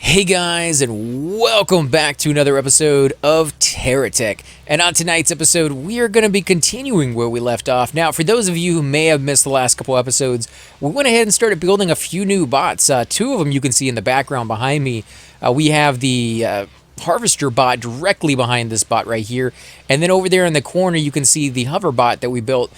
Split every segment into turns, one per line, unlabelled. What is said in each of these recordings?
Hey guys, and welcome back to another episode of Terra Tech. And on tonight's episode, we are going to be continuing where we left off. Now, for those of you who may have missed the last couple episodes, we went ahead and started building a few new bots. Two of them you can see in the background behind me. We have the harvester bot directly behind this bot right here. And then over there in the corner, you can see the hover bot that we built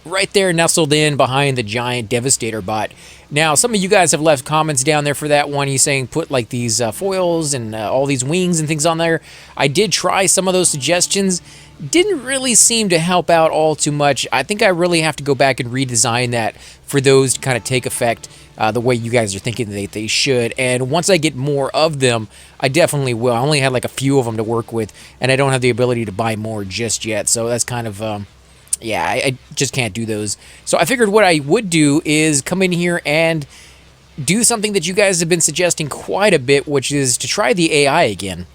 right there nestled in behind the giant Devastator bot. Now, some of you guys have left comments down there for that one. He's saying put like these foils and all these wings and things on there. I did try some of those suggestions. Didn't really seem to help out all too much. I think I really have to go back and redesign that for those to kind of take effect the way you guys are thinking that they should. And once I get more of them, I definitely will. I only had like a few of them to work with, and I don't have the ability to buy more just yet. So that's kind of... yeah, I just can't do those. So I figured what I would do is come in here and do something that you guys have been suggesting quite a bit, which is to try the AI again.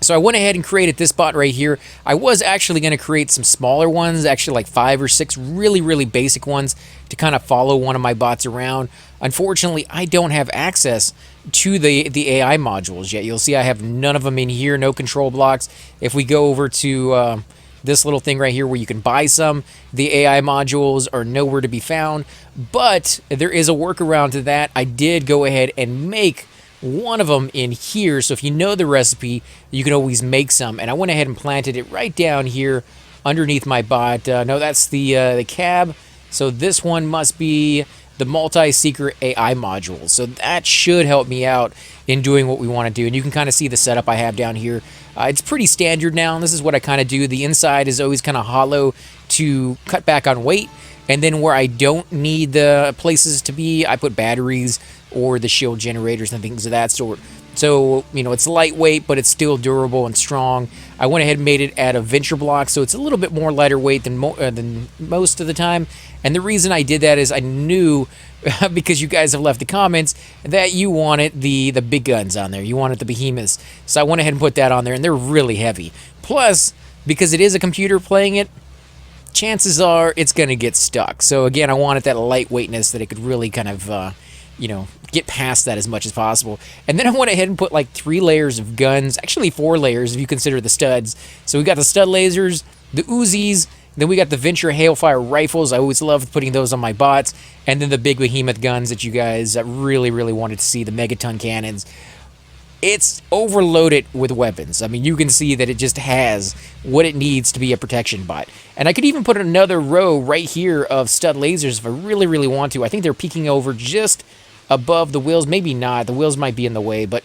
So I went ahead and created this bot right here. I was actually going to create some smaller ones, actually like 5 or 6 really basic ones to kind of follow one of my bots around. Unfortunately, I don't have access to the AI modules yet. You'll see I have none of them in here, no control blocks. If we go over to... this little thing right here where you can buy some, the AI modules are nowhere to be found, but there is a workaround to that. I did go ahead and make one of them in here, so if you know the recipe, you can always make some, and I went ahead and planted it right down here underneath my bot. No, that's the cab, so this one must be the multi-secret AI module, so that should help me out in doing what we want to do. And you can kind of see the setup I have down here. It's pretty standard now, and this is what I kind of do. The inside is always kind of hollow to cut back on weight, and then where I don't need the places to be, I put batteries or the shield generators and things of that sort. So, you know, it's lightweight, but it's still durable and strong. I went ahead and made it out of venture block, so it's a little bit more lighter weight than most of the time. And the reason I did that is I knew, because you guys have left the comments, that you wanted the big guns on there. You wanted the behemoths. So I went ahead and put that on there, and they're really heavy. Plus, because it is a computer playing it, chances are it's going to get stuck. So again, I wanted that lightweightness that it could really kind of... you know, get past that as much as possible. And then I went ahead and put like 3 layers of guns, actually 4 layers if you consider the studs. So we got the stud lasers, the Uzis, then we got the Venture Hailfire rifles. I always loved putting those on my bots. And then the big behemoth guns that you guys really wanted to see, the megaton cannons. It's overloaded with weapons. I mean, you can see that it just has what it needs to be a protection bot. And I could even put another row right here of stud lasers if I really want to. I think they're peeking over just above the wheels. Maybe not. The wheels might be in the way, but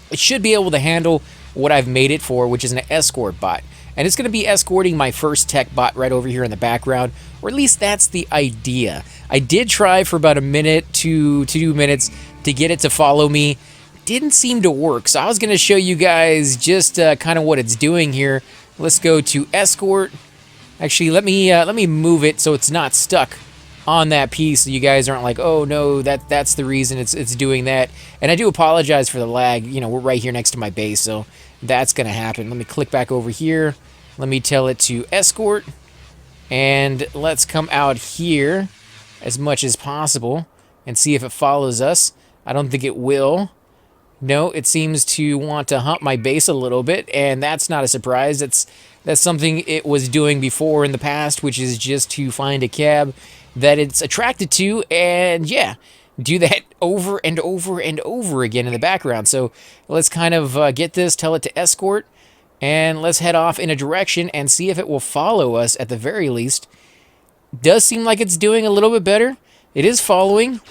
it should be able to handle what I've made it for, which is an escort bot. And it's going to be escorting my first tech bot right over here in the background, or at least that's the idea. I did try for about a minute to 2 minutes to get it to follow me. Didn't seem to work, so I was going to show you guys just kind of what it's doing here. Let's go to escort. Actually, let me move it so it's not stuck on that piece, so you guys aren't like, oh no, that's the reason it's doing that. And I do apologize for the lag. You know, we're right here next to my base, so that's going to happen. Let me click back over here. Let me tell it to escort, and let's come out here as much as possible and see if it follows us. I don't think it will. No, it seems to want to hump my base a little bit, and that's not a surprise. That's something it was doing before in the past, which is just to find a cab that it's attracted to, and yeah, do that over and over again in the background. So let's kind of get this, tell it to escort, and let's head off in a direction and see if it will follow us at the very least. Does seem like it's doing a little bit better. It is following.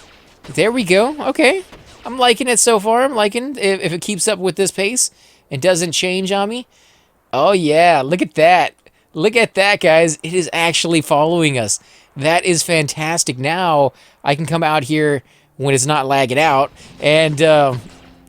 There we go. Okay. I'm liking it so far. I'm liking if it keeps up with this pace and doesn't change on me. Oh yeah, look at that. Look at that, guys. It is actually following us. That is fantastic. Now I can come out here when it's not lagging out and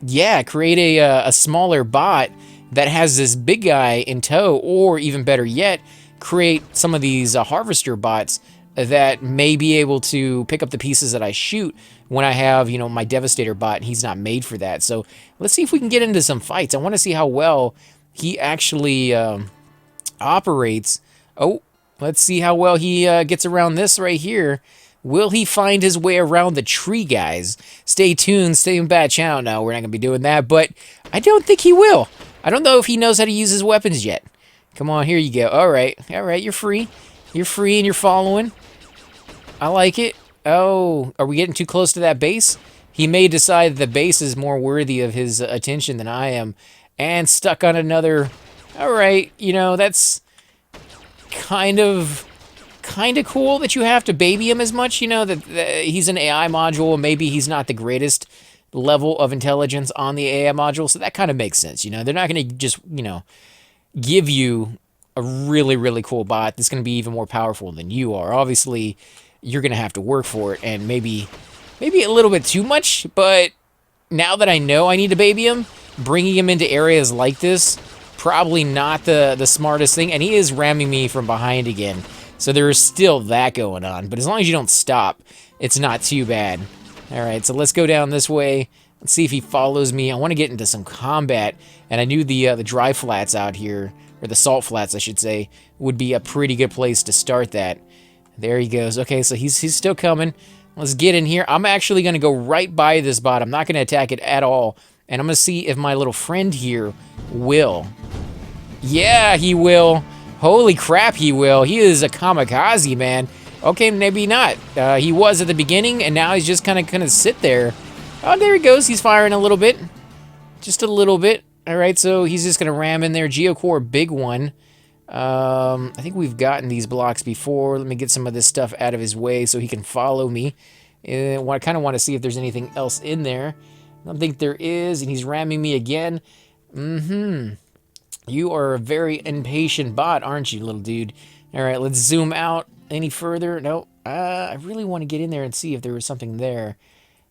yeah, create a smaller bot that has this big guy in tow, or even better yet, create some of these harvester bots that may be able to pick up the pieces that I shoot when I have, you know, my Devastator bot, and he's not made for that. So let's see if we can get into some fights. I want to see how well he actually operates. Oh, let's see how well he gets around this right here. Will he find his way around the tree, guys? Stay tuned, stay in bad channel. No, we're not going to be doing that, but I don't think he will. I don't know if he knows how to use his weapons yet. Come on, here you go. All right, you're free. You're free and you're following. I like it. Oh, are we getting too close to that base? He may decide that the base is more worthy of his attention than I am. And stuck on another... All right, you know, that's kind of cool that you have to baby him as much, you know, that he's an AI module, and maybe he's not the greatest level of intelligence on the AI module, so that kind of makes sense, you know. They're not going to just, you know, give you a really, really cool bot that's going to be even more powerful than you are. Obviously, you're going to have to work for it, and maybe a little bit too much, but now that I know I need to baby him, bringing him into areas like this, probably not the smartest thing, and he is ramming me from behind again. So there is still that going on, but as long as you don't stop, it's not too bad. All right, so let's go down this way. Let's see if he follows me. I want to get into some combat, and I knew the dry flats out here, or the salt flats, I should say, would be a pretty good place to start that. There he goes. Okay, so he's still coming. Let's get in here. I'm actually going to go right by this bot. I'm not going to attack it at all, and I'm going to see if my little friend here will. Yeah, he will. Holy crap, he will. He is a kamikaze, man. Okay, maybe not. He was at the beginning, and now he's just kind of sit there. Oh, there he goes. He's firing a little bit. Just a little bit. All right, so he's just going to ram in there. Geocore, big one. I think we've gotten these blocks before. Let me get some of this stuff out of his way so he can follow me. I kind of want to see if there's anything else in there. I don't think there is, and he's ramming me again. You are a very impatient bot, aren't you, little dude? All right, let's zoom out any further. No, I really want to get in there and see if there was something there.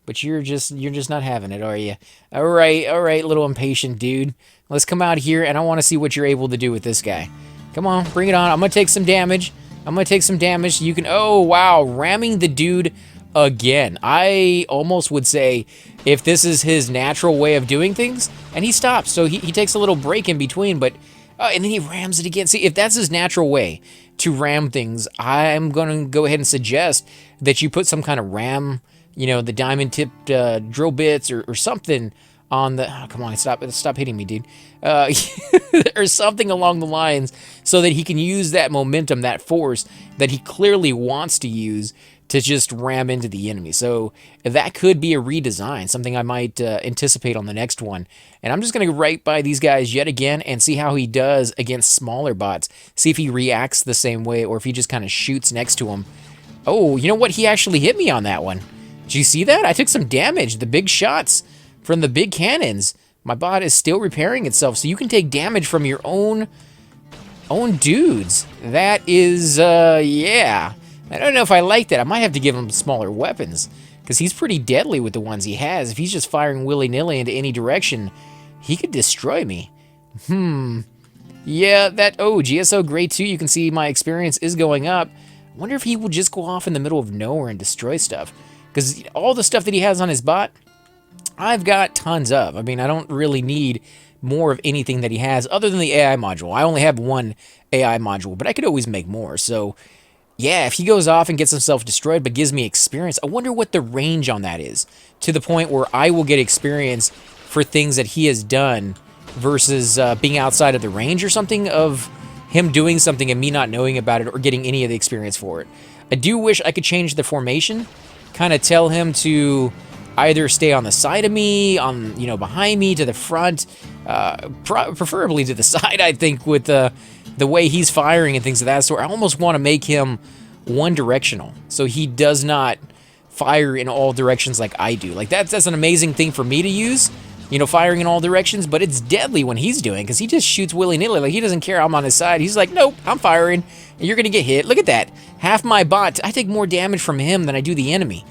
But you're just not having it, are you? All right, little impatient dude. Let's come out here, and I want to see what you're able to do with this guy. Come on, bring it on. I'm going to take some damage. You can... Oh, wow, ramming the dude again. I almost would say if this is his natural way of doing things, and he stops, so he takes a little break in between, but and then he rams it again. See, if that's his natural way to ram things, I'm going to go ahead and suggest that you put some kind of ram, you know, the diamond tipped drill bits or something on the... Oh, come on, stop hitting me, dude. Or something along the lines so that he can use that momentum, that force that he clearly wants to use to just ram into the enemy. So that could be a redesign, something I might anticipate on the next one. And I'm just going to go right by these guys yet again and see how he does against smaller bots. See if he reacts the same way or if he just kind of shoots next to him. Oh, you know what? He actually hit me on that one. Did you see that? I took some damage. The big shots from the big cannons. My bot is still repairing itself, so you can take damage from your own dudes. That is, yeah. I don't know if I like that. I might have to give him smaller weapons, because he's pretty deadly with the ones he has. If he's just firing willy-nilly into any direction, he could destroy me. Yeah, that... Oh, GSO Grade 2, you can see my experience is going up. I wonder if he will just go off in the middle of nowhere and destroy stuff. Because all the stuff that he has on his bot, I've got tons of. I mean, I don't really need more of anything that he has other than the AI module. I only have one AI module, but I could always make more. So, yeah, if he goes off and gets himself destroyed but gives me experience, I wonder what the range on that is, to the point where I will get experience for things that he has done versus being outside of the range or something of him doing something and me not knowing about it or getting any of the experience for it. I do wish I could change the formation, kind of tell him to either stay on the side of me, you know, behind me, to the front, preferably to the side, I think, with the way he's firing and things of that sort. I almost want to make him one-directional, so he does not fire in all directions like I do. Like, that's an amazing thing for me to use, you know, firing in all directions, but it's deadly when he's doing, because he just shoots willy-nilly. Like, he doesn't care I'm on his side. He's like, nope, I'm firing, and you're going to get hit. Look at that. Half my bot, I take more damage from him than I do the enemy.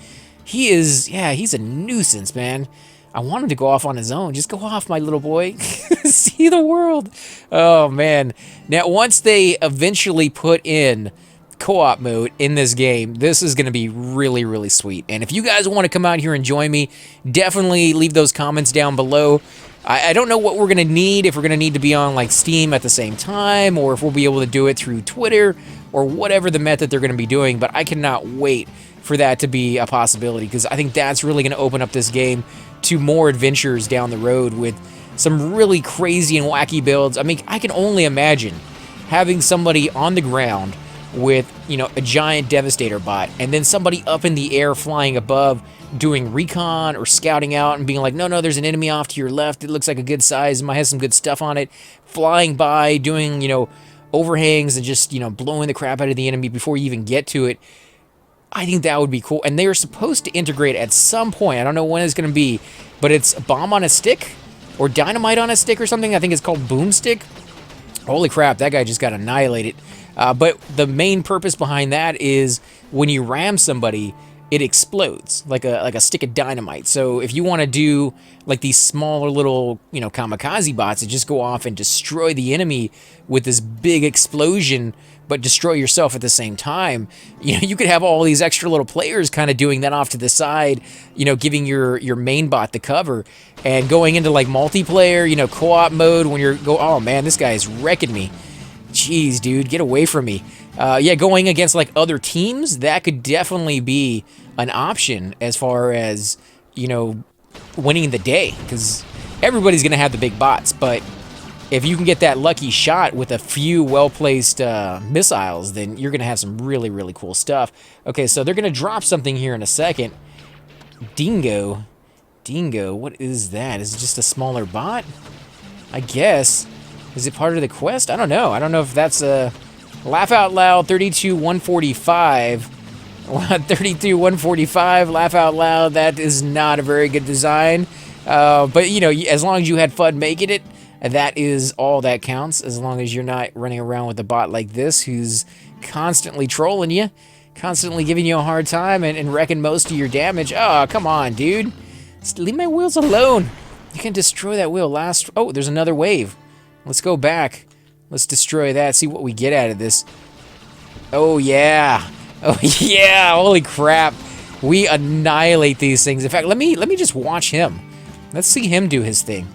He is, yeah, he's a nuisance, man. I want him to go off on his own. Just go off, my little boy. See the world. Oh, man. Now, once they eventually put in co-op mode in this game, this is going to be really, really sweet. And if you guys want to come out here and join me, definitely leave those comments down below. I don't know what we're going to need, if we're going to need to be on, like, Steam at the same time, or if we'll be able to do it through Twitter, or whatever the method they're going to be doing, but I cannot wait for that to be a possibility, because I think that's really going to open up this game to more adventures down the road with some really crazy and wacky builds. I mean, I can only imagine having somebody on the ground with, you know, a giant Devastator bot, and then somebody up in the air flying above doing recon or scouting out and being like, no, there's an enemy off to your left. It looks like a good size. It might have some good stuff on it. Flying by, doing, you know, overhangs and just, you know, blowing the crap out of the enemy before you even get to it. I think that would be cool. And they are supposed to integrate at some point. I don't know when it's going to be, but it's a bomb on a stick or dynamite on a stick or something. I think it's called boomstick. Holy crap, that guy just got annihilated. But the main purpose behind that is when you ram somebody, it explodes like a stick of dynamite. So if you want to do like these smaller little, you know, kamikaze bots that just go off and destroy the enemy with this big explosion, but destroy yourself at the same time, you know, you could have all these extra little players kind of doing that off to the side, you know, giving your main bot the cover, and going into like multiplayer, you know, co-op mode when you're oh man, this guy is wrecking me. Jeez, dude, get away from me. Yeah, going against like other teams, that could definitely be an option as far as, you know, winning the day, because everybody's going to have the big bots, but if you can get that lucky shot with a few well-placed missiles, then you're going to have some really, really cool stuff. Okay, so they're going to drop something here in a second. Dingo, what is that? Is it just a smaller bot? I guess. Is it part of the quest? I don't know. I don't know if that's a... Laugh Out Loud 32145. 32145, Laugh Out Loud. That is not a very good design. But, you know, as long as you had fun making it, that is all that counts. As long as you're not running around with a bot like this who's constantly trolling you, constantly giving you a hard time and wrecking most of your damage. Oh, come on, dude. Just leave my wheels alone. You can destroy that wheel last... Oh, there's another wave. Let's go back. Let's destroy that, see what we get out of this. Oh, yeah. Oh, yeah. Holy crap. We annihilate these things. In fact, let me just watch him. Let's see him do his thing.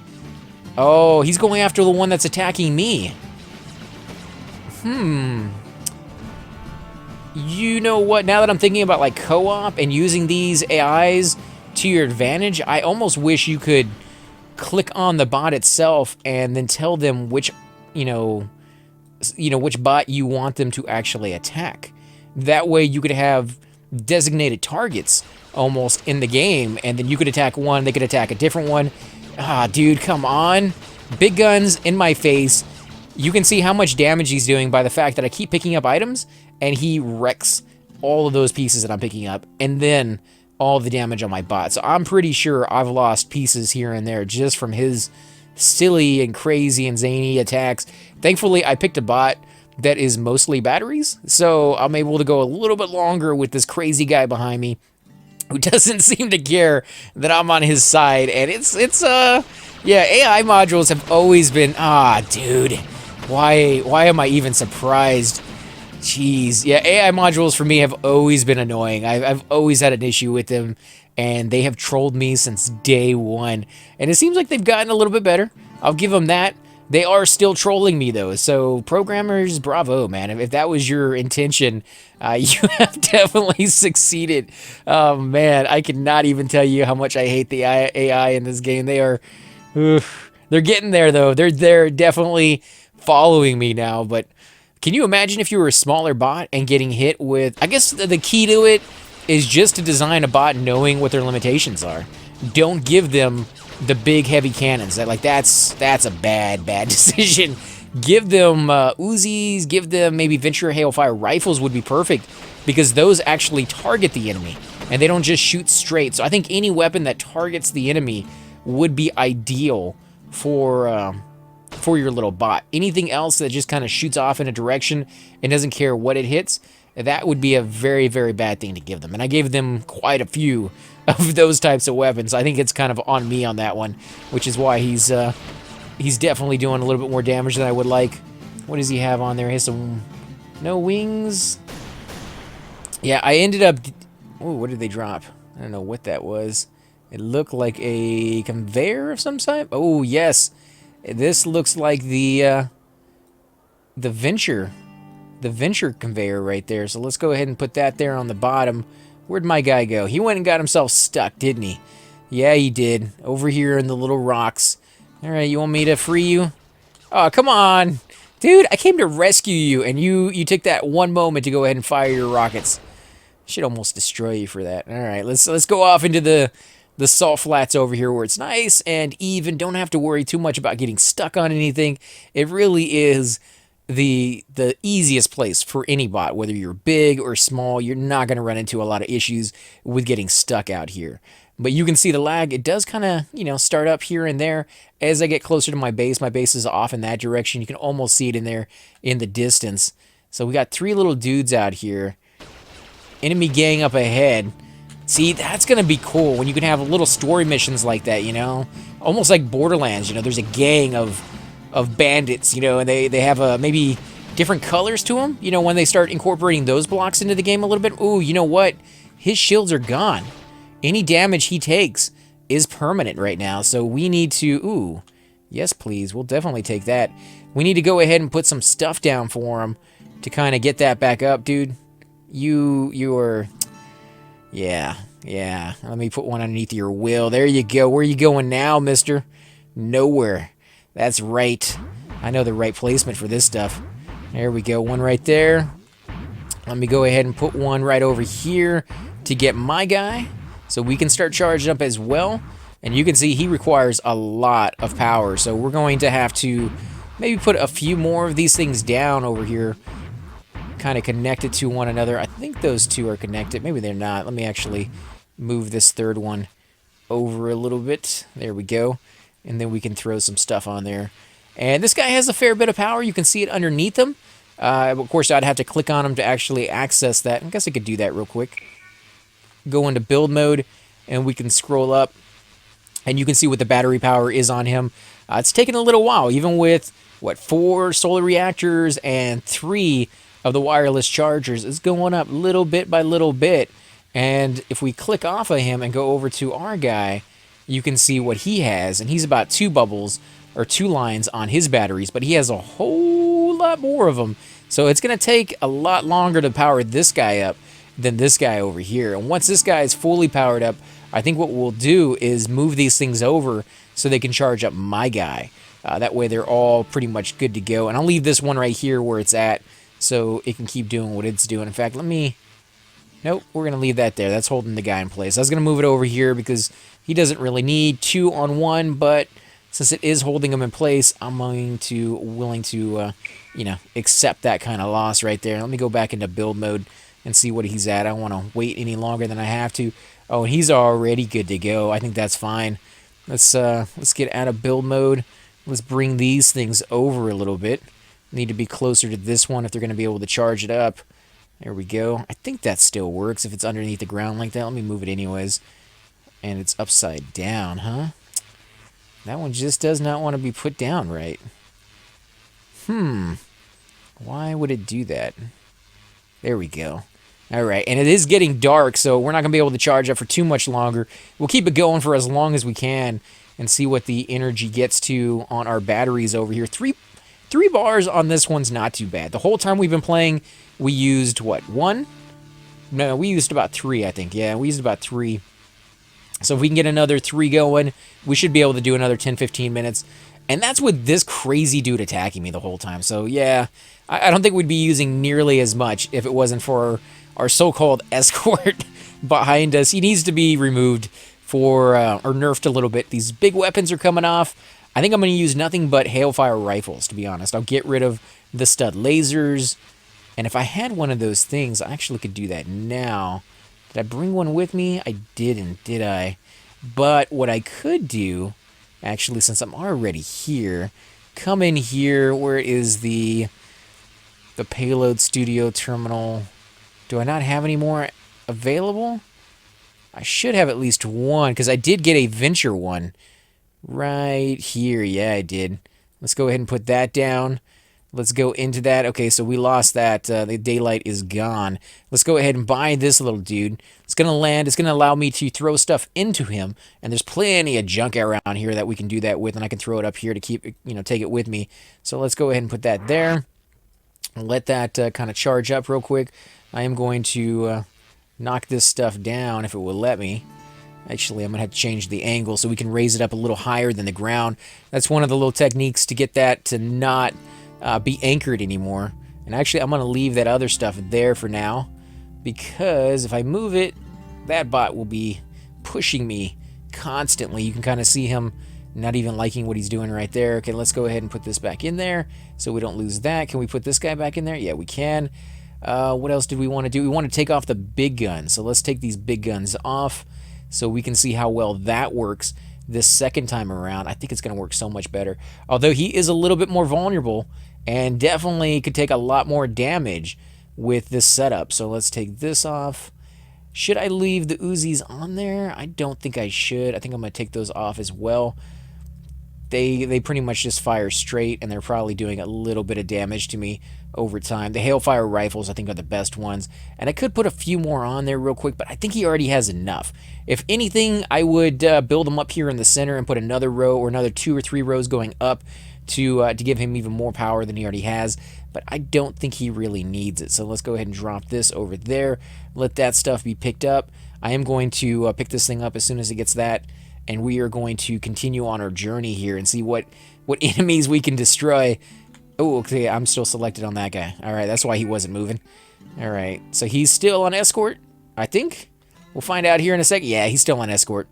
Oh, he's going after the one that's attacking me. You know what? Now that I'm thinking about, like, co-op and using these AIs to your advantage, I almost wish you could click on the bot itself and then tell them which, which bot you want them to actually attack. That way you could have designated targets almost in the game, and then you could attack one, they could attack a different one. Ah, dude, come on. Big guns in my face. You can see how much damage he's doing by the fact that I keep picking up items, and he wrecks all of those pieces that I'm picking up, and then all the damage on my bot. So I'm pretty sure I've lost pieces here and there just from his silly and crazy and zany attacks. Thankfully, I picked a bot that is mostly batteries, so I'm able to go a little bit longer with this crazy guy behind me who doesn't seem to care that I'm on his side. And yeah, AI modules have always been, dude, why am I even surprised? Jeez, yeah, AI modules for me have always been annoying. I've always had an issue with them, and they have trolled me since day one. And it seems like they've gotten a little bit better. I'll give them that. They are still trolling me, though. So, programmers, bravo, man. If that was your intention, you have definitely succeeded. Oh, man, I cannot even tell you how much I hate the AI in this game. They are... they're getting there, though. They're definitely following me now, but... Can you imagine if you were a smaller bot and getting hit with... I guess the key to it is just to design a bot knowing what their limitations are. Don't give them the big, heavy cannons. That's a bad decision. Give them Uzis, give them maybe Venture Hailfire rifles would be perfect, because those actually target the enemy, and they don't just shoot straight. So I think any weapon that targets the enemy would be ideal for your little bot. Anything else that just kind of shoots off in a direction and doesn't care what it hits, that would be a very, very bad thing to give them. And I gave them quite a few of those types of weapons. I think it's kind of on me on that one, which is why he's definitely doing a little bit more damage than I would like. What does he have on there? He has some... No wings? Yeah, I ended up... Oh, what did they drop? I don't know what that was. It looked like a conveyor of some type. Oh, yes. This looks like the Venture conveyor right there. So let's go ahead and put that there on the bottom Where'd my guy go? He went and got himself stuck, didn't he? Yeah, he did. Over here in the little rocks. All right, you want me to free you? Oh, come on. Dude, I came to rescue you, and you took that one moment to go ahead and fire your rockets. Should almost destroy you for that. All right, let's go off into the salt flats over here where it's nice and even. Don't have to worry too much about getting stuck on anything. It really is the easiest place for any bot, whether you're big or small. You're not going to run into a lot of issues with getting stuck out here. But you can see the lag. It does kind of, start up here and there as I get closer to my base. My base is off in that direction. You can almost see it in there in the distance. So we got 3 little dudes out here. Enemy gang up ahead. See, that's going to be cool when you can have little story missions like that, Almost like Borderlands, there's a gang of bandits, and they have maybe different colors to them, when they start incorporating those blocks into the game a little bit. Ooh, you know what? His shields are gone. Any damage he takes is permanent right now, so we need to... Ooh, yes, please. We'll definitely take that. We need to go ahead and put some stuff down for him to kind of get that back up, dude. You're... Yeah. Let me put one underneath your wheel. There you go. Where are you going now, mister? Nowhere. That's right. I know the right placement for this stuff. There we go. One right there. Let me go ahead and put one right over here to get my guy, so we can start charging up as well. And you can see he requires a lot of power, so we're going to have to maybe put a few more of these things down over here, kind of connected to one another. I think those two are connected. Maybe they're not. Let me actually move this third one over a little bit. There we go. And then we can throw some stuff on there. And this guy has a fair bit of power. You can see it underneath him. Of course, I'd have to click on him to actually access that. I guess I could do that real quick. Go into build mode, and we can scroll up. And you can see what the battery power is on him. It's taken a little while, even with, 4 solar reactors and 3 of the wireless chargers. It's going up little bit by little bit. And if we click off of him and go over to our guy, you can see what he has. And he's about 2 bubbles, or 2 lines on his batteries, but he has a whole lot more of them. So it's going to take a lot longer to power this guy up than this guy over here. And once this guy is fully powered up, I think what we'll do is move these things over so they can charge up my guy. That way they're all pretty much good to go. And I'll leave this one right here where it's at so it can keep doing what it's doing. In fact, nope, we're going to leave that there. That's holding the guy in place. I was going to move it over here because he doesn't really need 2 on 1, but since it is holding him in place, I'm willing to, accept that kind of loss right there. Let me go back into build mode and see what he's at. I don't want to wait any longer than I have to. Oh, and he's already good to go. I think that's fine. Let's get out of build mode. Let's bring these things over a little bit. Need to be closer to this one if they're going to be able to charge it up. There we go. I think that still works if it's underneath the ground like that. Let me move it anyways. And it's upside down, huh? That one just does not want to be put down right. Why would it do that? There we go. Alright, and it is getting dark, so we're not going to be able to charge up for too much longer. We'll keep it going for as long as we can and see what the energy gets to on our batteries over here. Three bars on this one's not too bad. The whole time we've been playing, we used, 1? No, we used about 3, I think. Yeah, we used about 3. So if we can get another 3 going, we should be able to do another 10-15 minutes. And that's with this crazy dude attacking me the whole time. So yeah, I don't think we'd be using nearly as much if it wasn't for our so-called escort behind us. He needs to be removed or nerfed a little bit. These big weapons are coming off. I think I'm going to use nothing but hailfire rifles, to be honest. I'll get rid of the stud lasers. And if I had one of those things, I actually could do that now. Did I bring one with me? I didn't, did I? But what I could do, actually, since I'm already here, come in here. Where is the payload studio terminal? Do I not have any more available? I should have at least one, because I did get a venture one right here. Yeah, I did. Let's go ahead and put that down. Let's go into that. Okay, so we lost that. The daylight is gone. Let's go ahead and buy this little dude. It's going to land. It's going to allow me to throw stuff into him. And there's plenty of junk around here that we can do that with. And I can throw it up here to keep it, take it with me. So let's go ahead and put that there. Let that kind of charge up real quick. I am going to knock this stuff down if it will let me. Actually, I'm going to have to change the angle so we can raise it up a little higher than the ground. That's one of the little techniques to get that to not be anchored anymore. And actually, I'm going to leave that other stuff there for now, because if I move it, that bot will be pushing me constantly. You can kind of see him not even liking what he's doing right there. Okay, let's go ahead and put this back in there so we don't lose that. Can we put this guy back in there? Yeah, we can. What else did we want to do? We want to take off the big guns. So let's take these big guns off so we can see how well that works this second time around. I think it's going to work so much better. Although he is a little bit more vulnerable and definitely could take a lot more damage with this setup. So let's take this off. Should I leave the Uzis on there? I don't think I should. I think I'm going to take those off as well. They pretty much just fire straight, and they're probably doing a little bit of damage to me over time. The Hailfire rifles, I think, are the best ones. And I could put a few more on there real quick, but I think he already has enough. If anything, I would build them up here in the center and put another row or another 2 or 3 rows going up to give him even more power than he already has. But I don't think he really needs it. So let's go ahead and drop this over there. Let that stuff be picked up. I am going to pick this thing up as soon as it gets that. And we are going to continue on our journey here and see what enemies we can destroy. Oh, okay, I'm still selected on that guy. All right, that's why he wasn't moving. All right, so he's still on escort, I think. We'll find out here in a second. Yeah, he's still on escort.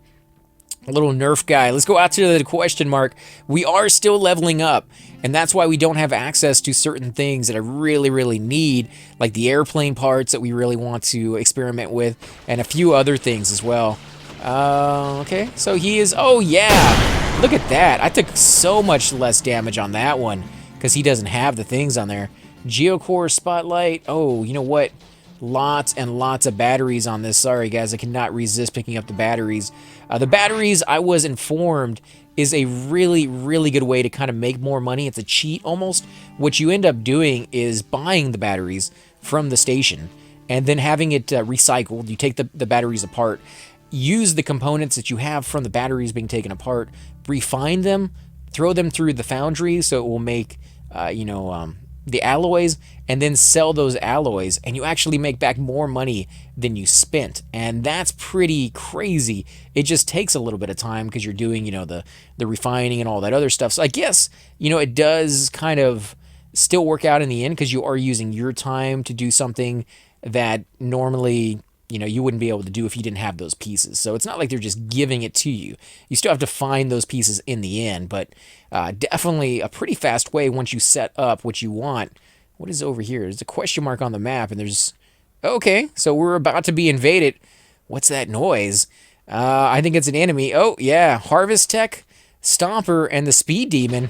A little nerf guy. Let's go out to the question mark. We are still leveling up, and that's why we don't have access to certain things that I really, really need, like the airplane parts that we really want to experiment with, and a few other things as well. Okay, so he is, oh yeah, look at that. I took so much less damage on that one because he doesn't have the things on there. Geocore Spotlight, oh, you know what? Lots and lots of batteries on this. Sorry guys, I cannot resist picking up the batteries. The batteries, I was informed, is a really, really good way to kind of make more money. It's a cheat almost. What you end up doing is buying the batteries from the station and then having it recycled. You take the batteries apart, use the components that you have from the batteries being taken apart, refine them, throw them through the foundry so it will make, the alloys, and then sell those alloys, and you actually make back more money than you spent. And that's pretty crazy. It just takes a little bit of time because you're doing, the refining and all that other stuff. So I guess, it does kind of still work out in the end because you are using your time to do something that normally you wouldn't be able to do if you didn't have those pieces. So it's not like they're just giving it to you. You still have to find those pieces in the end, but definitely a pretty fast way once you set up what you want. What is over here? There's a question mark on the map, and there's... Okay, so we're about to be invaded. What's that noise? I think it's an enemy. Oh, yeah, Harvest Tech, Stomper, and the Speed Demon.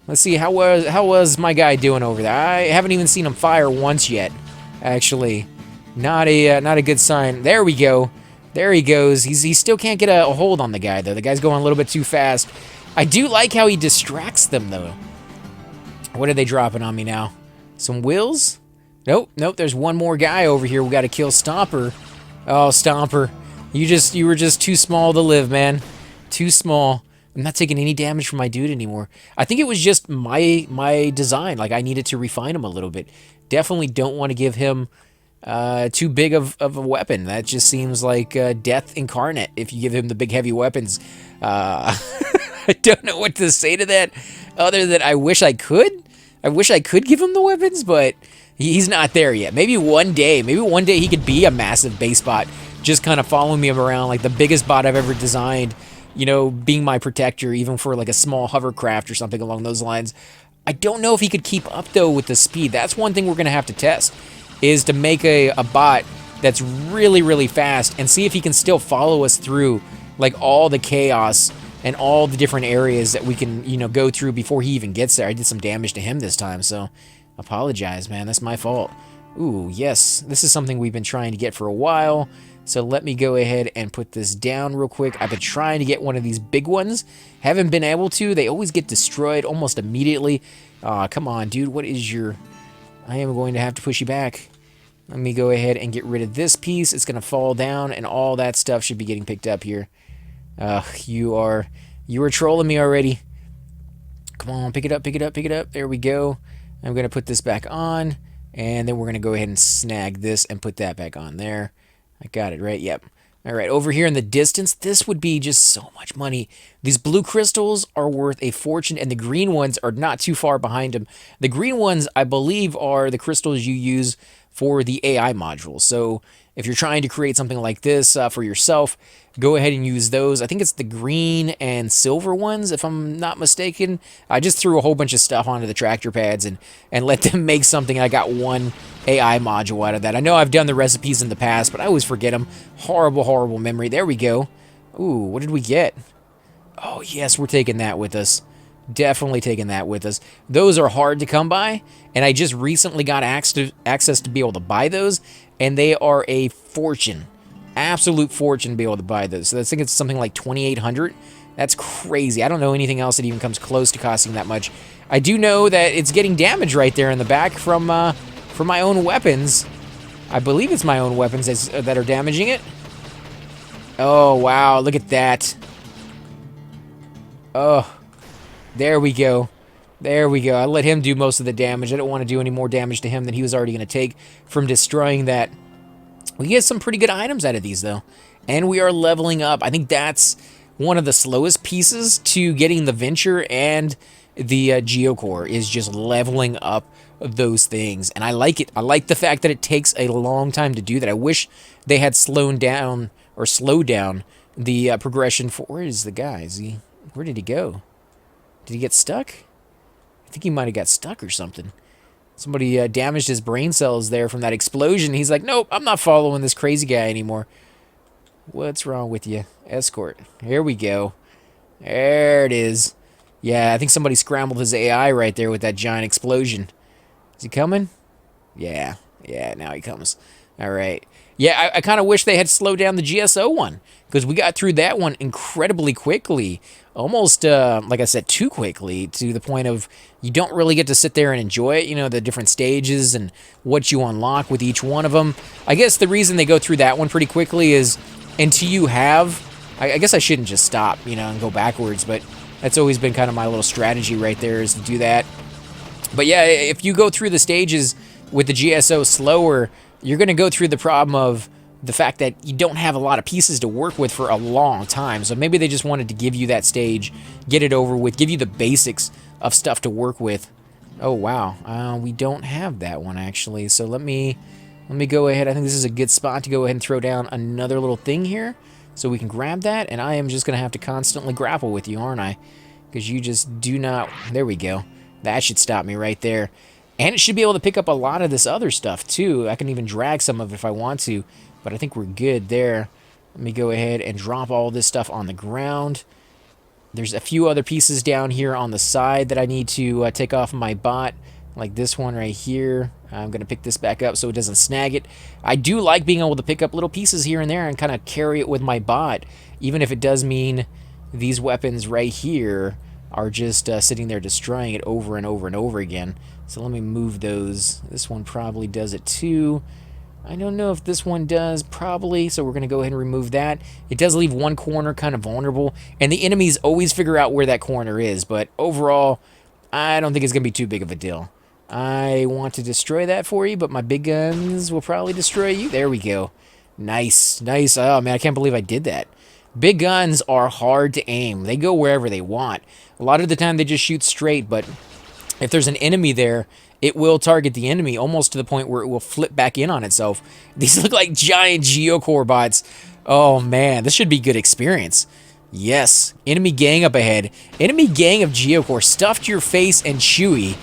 Let's see, how was my guy doing over there? I haven't even seen him fire once yet, actually. Not a good sign. There we go. There he goes. He still can't get a hold on the guy, though. The guy's going a little bit too fast. I do like how he distracts them, though. What are they dropping on me now? Some wheels? Nope. There's one more guy over here. We got to kill Stomper. Oh, Stomper. You were just too small to live, man. Too small. I'm not taking any damage from my dude anymore. I think it was just my design. Like, I needed to refine him a little bit. Definitely don't want to give him... too big of a weapon. That just seems like death incarnate if you give him the big heavy weapons. I don't know what to say to that other than I wish I could. I wish I could give him the weapons, but he's not there yet. Maybe one day he could be a massive base bot, just kind of following me around like the biggest bot I've ever designed, being my protector even for like a small hovercraft or something along those lines. I don't know if he could keep up though with the speed. That's one thing we're going to have to test, is to make a bot that's really, really fast and see if he can still follow us through like all the chaos and all the different areas that we can, go through before he even gets there. I did some damage to him this time, so apologize, man. That's my fault. Ooh, yes. This is something we've been trying to get for a while, so let me go ahead and put this down real quick. I've been trying to get one of these big ones. Haven't been able to. They always get destroyed almost immediately. Come on, dude. What is your... I am going to have to push you back. Let me go ahead and get rid of this piece. It's going to fall down, and all that stuff should be getting picked up here. You are trolling me already. Come on, pick it up. There we go. I'm going to put this back on, and then we're going to go ahead and snag this and put that back on there. I got it, right? Yep. All right, over here in the distance, this would be just so much money. These blue crystals are worth a fortune, and the green ones are not too far behind them. The green ones, I believe, are the crystals you use for the AI module. So if you're trying to create something like this for yourself, go ahead and use those. I think it's the green and silver ones, if I'm not mistaken. I just threw a whole bunch of stuff onto the tractor pads and let them make something. I got one AI module out of that. I know I've done the recipes in the past, but I always forget them. Horrible, horrible memory. There we go. Ooh, what did we get? Oh, yes, we're taking that with us. Definitely taking that with us. Those are hard to come by, and I just recently got access to be able to buy those, and they are a fortune. Absolute fortune to be able to buy those. So I think it's something like 2,800. That's crazy. I don't know anything else that even comes close to costing that much. I do know that it's getting damage right there in the back from my own weapons. I believe it's my own weapons that are damaging it. Oh, wow. Look at that. Oh, there we go. There we go. I let him do most of the damage. I don't want to do any more damage to him than he was already going to take from destroying that. We get some pretty good items out of these, though. And we are leveling up. I think that's one of the slowest pieces to getting the Venture and the Geocore, is just leveling up those things. And I like it. I like the fact that it takes a long time to do that. I wish they had slowed down the progression for... Where is the guy? Where did he go? Did he get stuck? I think he might have got stuck or something. Somebody damaged his brain cells there from that explosion. He's like, nope, I'm not following this crazy guy anymore. What's wrong with you? Escort. Here we go. There it is. Yeah, I think somebody scrambled his AI right there with that giant explosion. Is he coming? Yeah. Yeah, now he comes. All right. Yeah, I kind of wish they had slowed down the GSO one, because we got through that one incredibly quickly. Almost, like I said, too quickly, to the point of you don't really get to sit there and enjoy it, you know, the different stages and what you unlock with each one of them. I guess the reason they go through that one pretty quickly is until you have... I guess I shouldn't just stop, you know, and go backwards, but that's always been kind of my little strategy right there, is to do that. But yeah, if you go through the stages with the GSO slower, you're going to go through the problem of the fact that you don't have a lot of pieces to work with for a long time. So maybe they just wanted to give you that stage, get it over with, give you the basics of stuff to work with. Oh, wow. We don't have that one, actually. So let me go ahead. I think this is a good spot to go ahead and throw down another little thing here so we can grab that. And I am just going to have to constantly grapple with you, aren't I? Because you just do not... There we go. That should stop me right there. And it should be able to pick up a lot of this other stuff, too. I can even drag some of it if I want to. But I think we're good there. Let me go ahead and drop all this stuff on the ground. There's a few other pieces down here on the side that I need to take off my bot. Like this one right here. I'm going to pick this back up so it doesn't snag it. I do like being able to pick up little pieces here and there and kind of carry it with my bot. Even if it does mean these weapons right here are just sitting there destroying it over and over and over again. So let me move those. This one probably does it too. I don't know if this one does, probably, so we're going to go ahead and remove that. It does leave one corner kind of vulnerable, and the enemies always figure out where that corner is, but overall, I don't think it's going to be too big of a deal. I want to destroy that for you, but my big guns will probably destroy you. There we go. Nice, nice. Oh, man, I can't believe I did that. Big guns are hard to aim. They go wherever they want. A lot of the time, they just shoot straight, but if there's an enemy there, it will target the enemy almost to the point where it will flip back in on itself. These look like giant Geocore bots. Oh, man, this should be good experience. Yes, enemy gang up ahead. Enemy gang of Geocore. Stuffed your face and Chewy.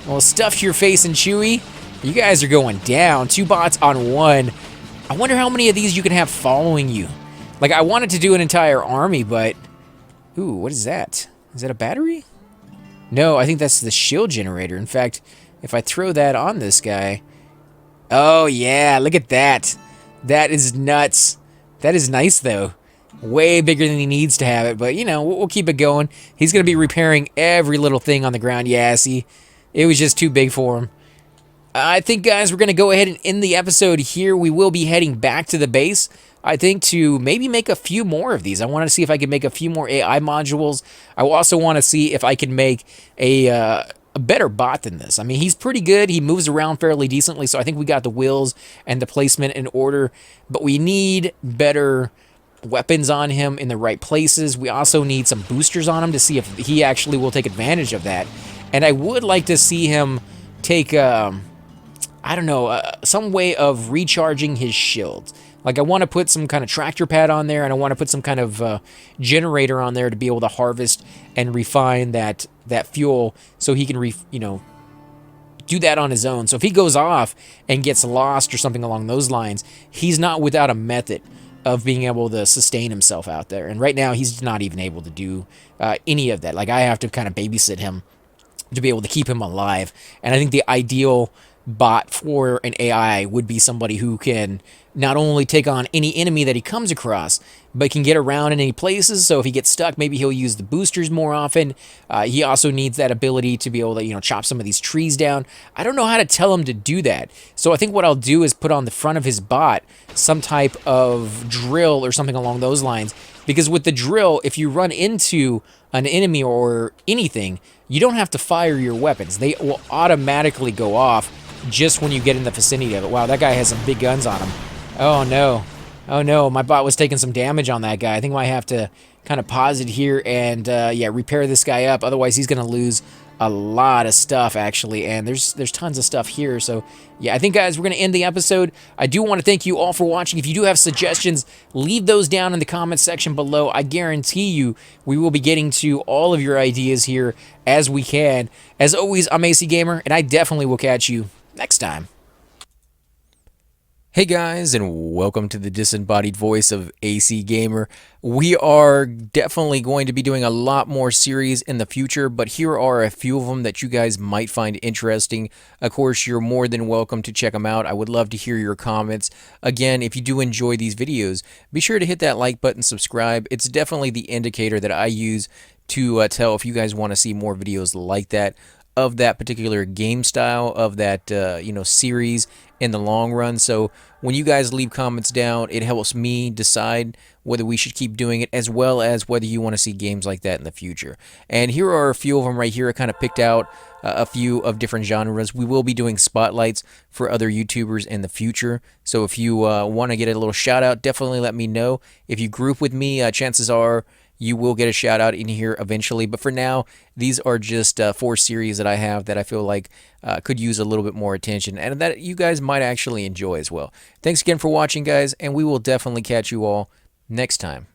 Well, stuffed your face and Chewy, you guys are going down. 2 bots on 1. I wonder how many of these you can have following you. Like, I wanted to do an entire army, but... Ooh, what is that? Is that a battery? No, I think that's the shield generator. In fact... If I throw that on this guy... Oh, yeah, look at that. That is nuts. That is nice, though. Way bigger than he needs to have it, but, you know, we'll keep it going. He's going to be repairing every little thing on the ground. Yeah, see, it was just too big for him. I think, guys, we're going to go ahead and end the episode here. We will be heading back to the base, I think, to maybe make a few more of these. I want to see if I can make a few more AI modules. I also want to see if I can make a a better bot than this. I mean, he's pretty good. He moves around fairly decently, so I think we got the wheels and the placement in order, but we need better weapons on him in the right places. We also need some boosters on him to see if he actually will take advantage of that. And I would like to see him take, I don't know, some way of recharging his shields. Like, I want to put some kind of tractor pad on there, and I want to put some kind of generator on there to be able to harvest and refine that fuel, so he can do that on his own. So if he goes off and gets lost or something along those lines, he's not without a method of being able to sustain himself out there. And right now, he's not even able to do any of that. Like, I have to kind of babysit him to be able to keep him alive. And I think the ideal bot for an AI would be somebody who can not only take on any enemy that he comes across, but can get around in any places. So if he gets stuck, maybe he'll use the boosters more often. He also needs that ability to be able to, chop some of these trees down. I don't know how to tell him to do that. So I think what I'll do is put on the front of his bot some type of drill or something along those lines. Because with the drill, if you run into an enemy or anything, you don't have to fire your weapons. They will automatically go off just when you get in the vicinity of it. Wow, that guy has some big guns on him. Oh no. Oh no, my bot was taking some damage on that guy. I think I might have to kind of pause it here and repair this guy up. Otherwise, he's going to lose a lot of stuff, actually, and there's tons of stuff here. So yeah, I think, guys, we're going to end the episode. I do want to thank you all for watching. If you do have suggestions, leave those down in the comments section below. I guarantee you we will be getting to all of your ideas here as we can. As always, I'm AC Gamer, and I definitely will catch you next time. Hey guys, and welcome to the disembodied voice of AC Gamer. We are definitely going to be doing a lot more series in the future, but here are a few of them that you guys might find interesting. Of course, you're more than welcome to check them out. I would love to hear your comments. Again, if you do enjoy these videos, be sure to hit that like button, subscribe. It's definitely the indicator that I use to tell if you guys want to see more videos like that, of that particular game style, of that series in the long run. So when you guys leave comments down, it helps me decide whether we should keep doing it, as well as whether you want to see games like that in the future. And here are a few of them right here. I kind of picked out a few of different genres. We will be doing spotlights for other YouTubers in the future. So if you want to get a little shout out, definitely let me know. If you group with me, chances are you will get a shout out in here eventually. But for now, these are just 4 series that I have that I feel like could use a little bit more attention, and that you guys might actually enjoy as well. Thanks again for watching, guys, and we will definitely catch you all next time.